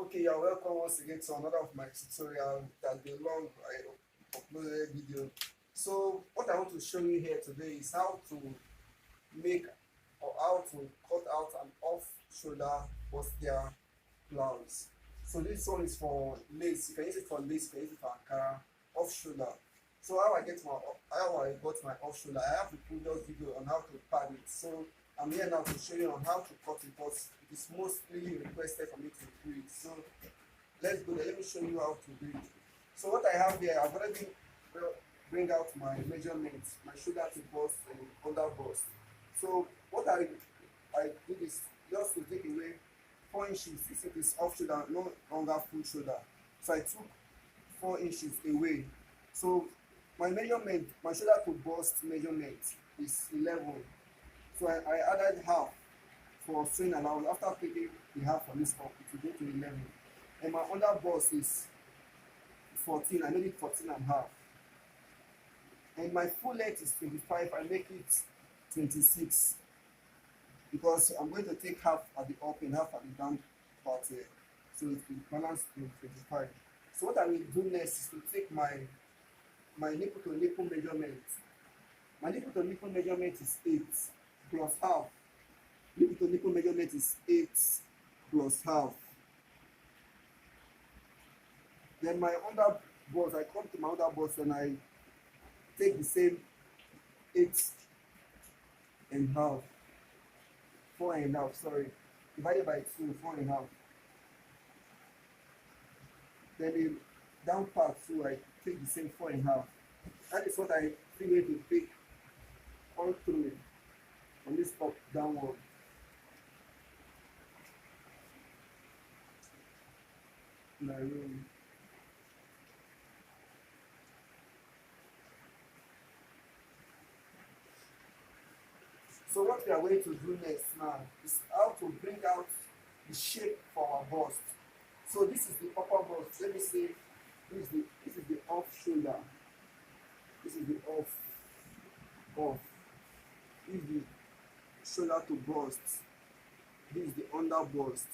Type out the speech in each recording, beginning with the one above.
Okay, you're welcome once again to another of my tutorial. It has been long. I uploaded a video. So what I want to show you here today is how to make or how to cut out an off shoulder bustier blouse. So this one is for lace. You can use it for lace, you can use it for Ankara, off shoulder. So how I got my off shoulder, I have a previous video on how to pad it. So I'm here now to show you on how to cut it because it is mostly requested for me to do it. So let's go there. Let me show you how to do it. So what I have here, I've already bring out my measurements, my shoulder to bust and under bust. So what I did is just to take away 4 inches if it is off shoulder, no longer full shoulder. So I took 4 inches away. So my measurement, my shoulder to bust measurement is 11. So I added half for string allowance. After taking the half from this up, it will go to 11. And my under bust is 14. I made it 14 and a half. And my full length is 25. I make it 26 because I'm going to take half at the up and half at the down part here. So it will balance to 25. So what I will do next is to take my nipple to nipple measurement. My nipple to nipple measurement is 8 plus half. Nipple to nipple measurement is 8 plus half. Then my under bust, I come to my under bust and I take the same 8 and half, 4 and half, sorry, divided by 2, 4 and half. Then the down part too, I take the same 4 and half. That is what I think going to take all through from this up downward. My room. So what we are going to do next now is how to bring out the shape for our bust. So this is the upper bust. Let me say this is the off shoulder. This is the off. This is the shoulder to bust. This is the under bust.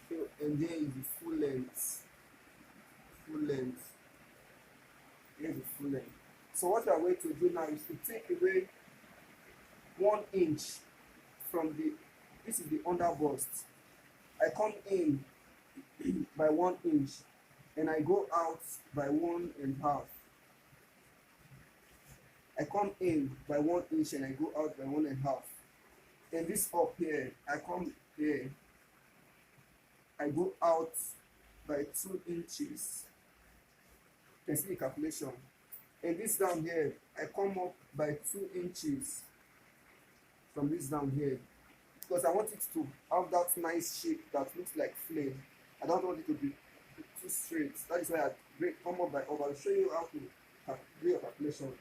So, and there is the full length. Full length. Here's the full length. So what we are going to do now is to take away 1 inch from this is the under bust. I come in by 1 inch and I go out by 1 and a half. I come in by 1 inch and I go out by 1 and a half. And this up here, I come here, I go out by 2 inches. You can see the calculation. And this down here, I come up by 2 inches from this down here because I want it to have that nice shape that looks like flame. I don't want it to be too straight. That is why I come up by up. I'll show you how to do your calculation.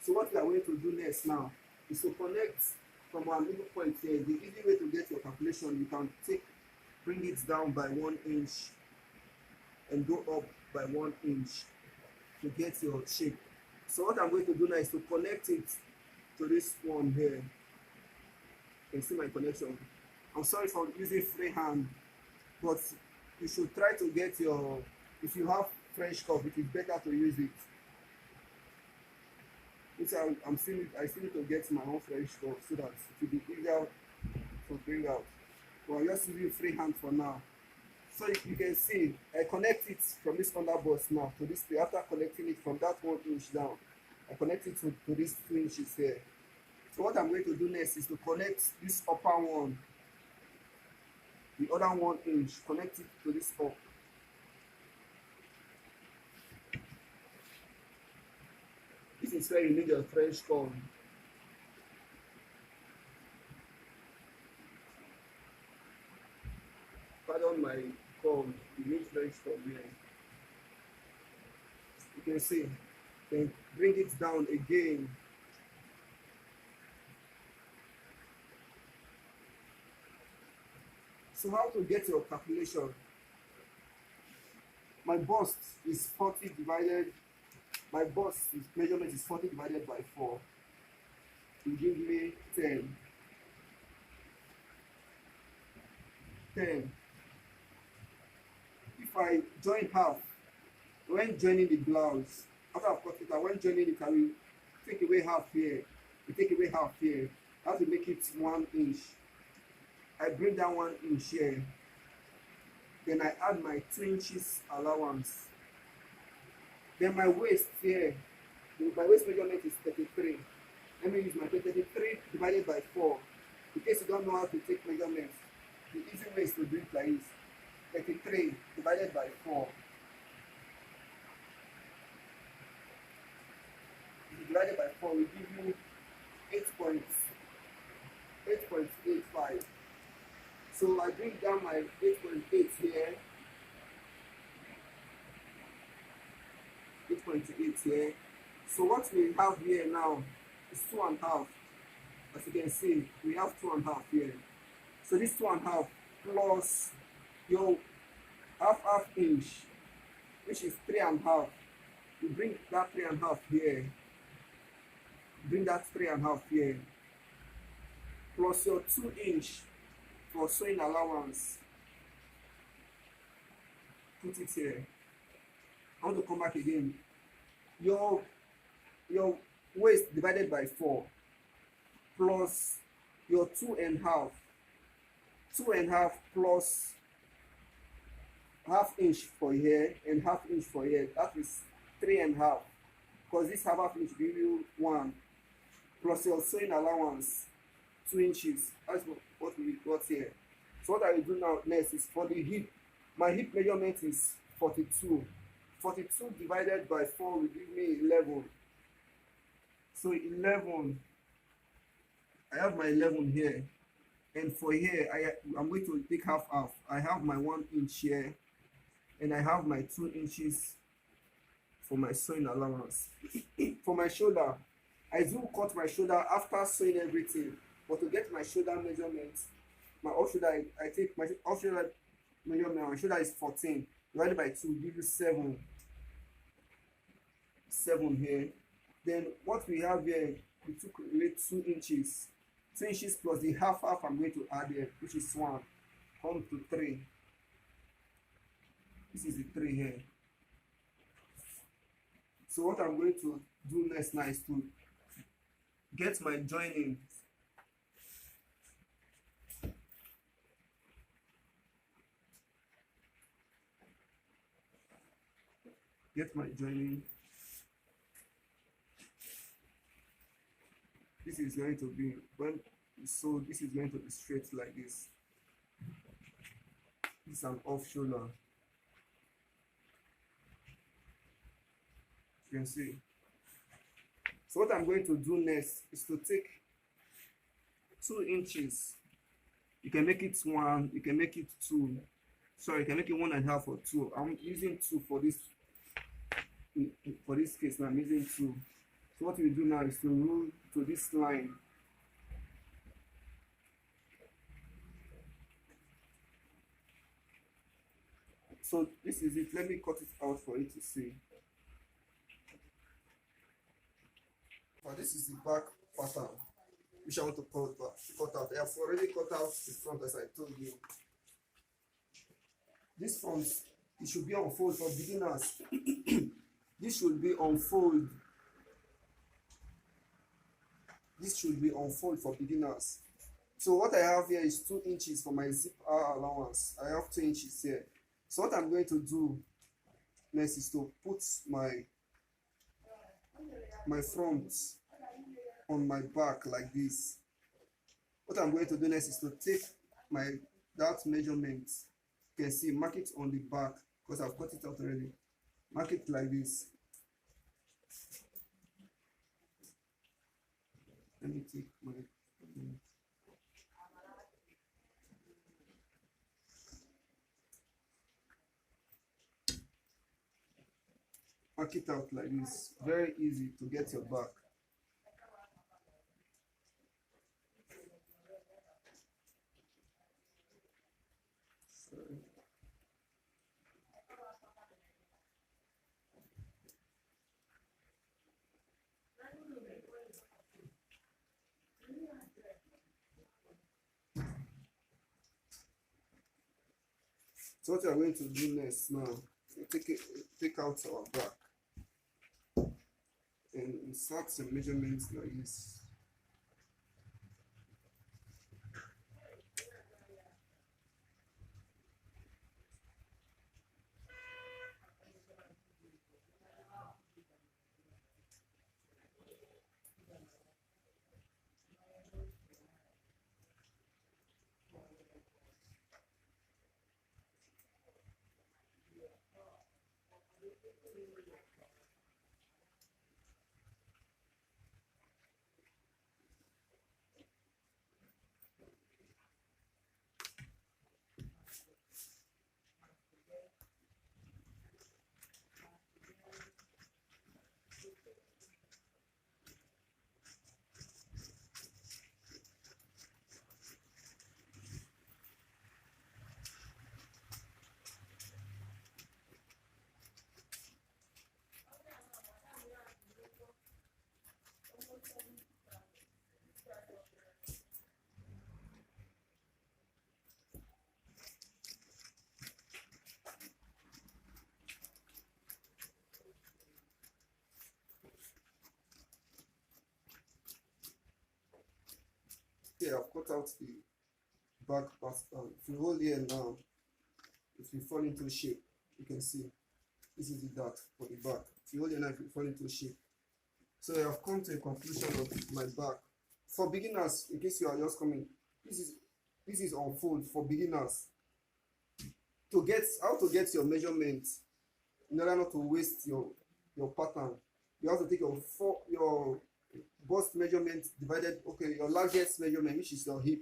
So what we are going to do next now is to connect from our middle point here. The easy way to get your calculation, you can bring it down by 1 inch and go up by 1 inch to get your shape. So what I'm going to do now is to connect it to this one here. You can see my connection. I'm sorry for using free hand, but you should try to get if you have French cuff, it is better to use it. Which I still need to get my own French cuff so that it will be easier to bring out. But I'm just using free hand for now. So you can see I connect it from this under bust now to this. After connecting it from that 1 inch down, I connect it to these 2 inches here. So what I'm going to do next is to connect this upper one, the other 1 inch, connect it to this up. This is where you need your French comb. Pardon my comb, you need French comb here. You can see, then bring it down again. So how to get your calculation? My bust is 40 divided, my bust measurement is 40 divided by 4. It will give me 10. 10. if I join half, when joining the blouse, after I've cut it out, when joining it, I will take away half here, we take away half here. I have to make it 1 inch. I bring down 1 inch here. Then I add my 2 inches allowance. Then my waist here, my waist measurement is 33. Let me use my 33 divided by 4. In case you don't know how to take measurements, the easy way is to do it like this. 33 divided by 4. Divided by 4 will give you 8.85. So I bring down my 8.8 here. 8.8 here. So what we have here now is 2.5. As you can see, we have 2.5 here. So this 2.5 plus your half inch, which is 3.5. You bring that 3.5 here. Bring that 3.5 here. Plus your 2 inch for sewing allowance. Put it here. I want to come back again. Your waist divided by 4 plus your 2.5. 2.5 plus half inch for here and half inch for here. That is 3.5. Because this half inch give you 1. Plus your sewing allowance 2 inches. That's what we got here. So what I will do now next is for the hip. My hip measurement is 42. 42 divided by 4 will give me 11. So 11, I have my 11 here. And for here, I'm going to take half. I have my 1 inch here. And I have my 2 inches for my sewing allowance. For my shoulder, I do cut my shoulder after sewing everything. But to get my shoulder measurement, my off shoulder, I take my off shoulder measurement. My shoulder is 14 divided by 2 give you 7. 7 here. Then what we have here, we took away 2 inches. 2 inches plus the half I'm going to add here, which is 1. Come to 3. This is the 3 here. So what I'm going to do next now is to get my joining. Get my joining. This is going to be so this is going to be straight like this. This is an off shoulder. You can see. So what I'm going to do next is to take 2 inches. You can make it 1, you can make it 2. Sorry, you can make it 1.5 or 2. I'm using 2 for this case. Now I'm using 2. So what we do now is to rule to this line. So this is it. Let me cut it out for you to see. But this is the back pattern which I want to cut out. I have already cut out the front as I told you. This front, it should be on fold for beginners. This should be on fold. This should be on fold for beginners. So what I have here is 2 inches for my zip allowance. I have 2 inches here. So what I'm going to do next is to put my front on my back like this. What I'm going to do next is to take that measurement. You can see, mark it on the back because I've cut it out already. Mark it like this. Let me take my mark it out like this. Very easy to get your back. Sorry. So what we are going to do next now, take out our back and insert some measurements like this. Yeah, I've cut out the back part. If you hold here now, if you fall into shape, you can see this is the dart for the back. If you hold your knife, you fall into shape. So I have come to a conclusion of my back. For beginners, in case you are just coming, this is on fold for beginners. To get how to get your measurement in order not to waste your pattern, you have to take your bust measurement divided, okay, your largest measurement, which is your hip.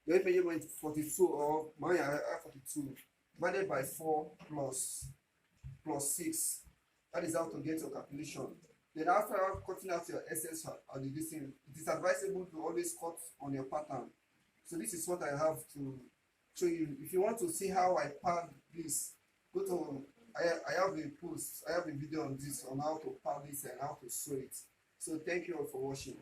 Your hip measurement 42 or mine I 42 divided by 4 plus 6. That is how to get your calculation. Then after cutting out your excess and the distance, it is advisable to always cut on your pattern. So this is what I have to show you. If you want to see how I pad this, go to I have a post, I have a video on this on how to pad this and how to sew it. So thank you all for watching.